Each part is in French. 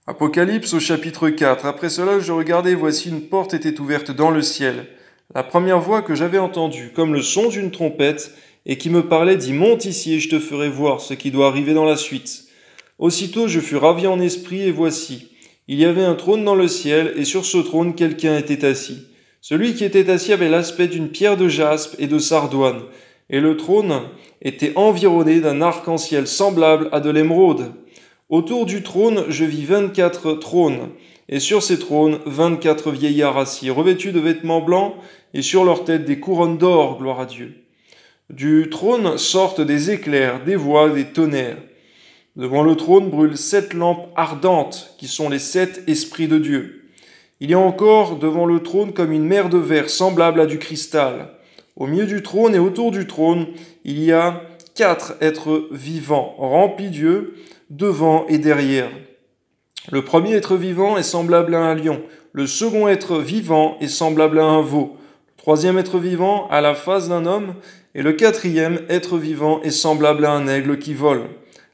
Apocalypse au chapitre 4. Après cela, je regardai, voici une porte était ouverte dans le ciel. La première voix que j'avais entendue, comme le son d'une trompette, et qui me parlait, dit, monte ici et je te ferai voir ce qui doit arriver dans la suite. Aussitôt je fus ravi en esprit, et voici, il y avait un trône dans le ciel, et sur ce trône quelqu'un était assis. Celui qui était assis avait l'aspect d'une pierre de jaspe et de sardoine, et le trône était environné d'un arc-en-ciel semblable à de l'émeraude. Autour du trône, je vis 24 trônes, et sur ces trônes, 24 vieillards assis, revêtus de vêtements blancs, et sur leurs têtes des couronnes d'or, gloire à Dieu. Du trône sortent des éclairs, des voix, des tonnerres. Devant le trône brûlent 7 lampes ardentes, qui sont les 7 esprits de Dieu. Il y a encore devant le trône comme une mer de verre semblable à du cristal. Au milieu du trône et autour du trône, il y a 4 êtres vivants, remplis d'yeux, devant et derrière. Le premier être vivant est semblable à un lion, le second être vivant est semblable à un veau, le troisième être vivant a la face d'un homme, et le quatrième être vivant est semblable à un aigle qui vole.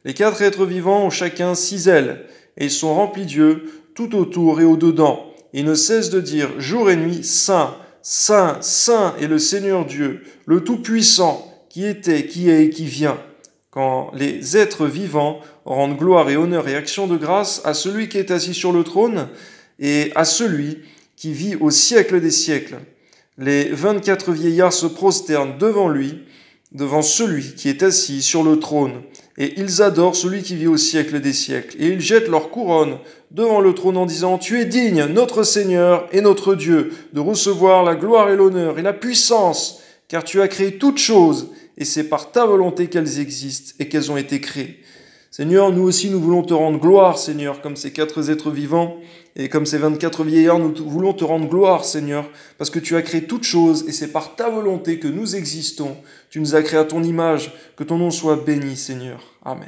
Les 4 êtres vivants ont chacun 6 ailes, et ils sont remplis d'yeux tout autour et au-dedans. Ils ne cessent de dire jour et nuit, Saint, Saint, Saint est le Seigneur Dieu, le Tout-Puissant, qui était, qui est et qui vient. Quand les êtres vivants rendent gloire et honneur et action de grâce à celui qui est assis sur le trône et à celui qui vit au siècle des siècles. Les 24 vieillards se prosternent devant lui, devant celui qui est assis sur le trône, et ils adorent celui qui vit au siècle des siècles. Et ils jettent leur couronne devant le trône en disant « Tu es digne, notre Seigneur et notre Dieu, de recevoir la gloire et l'honneur et la puissance, car tu as créé toutes choses, et c'est par ta volonté qu'elles existent et qu'elles ont été créées. » Seigneur, nous aussi, nous voulons te rendre gloire, Seigneur, comme ces 4 êtres vivants et comme ces 24 vieillards, nous voulons te rendre gloire, Seigneur, parce que tu as créé toutes choses et c'est par ta volonté que nous existons. Tu nous as créés à ton image, que ton nom soit béni, Seigneur. Amen.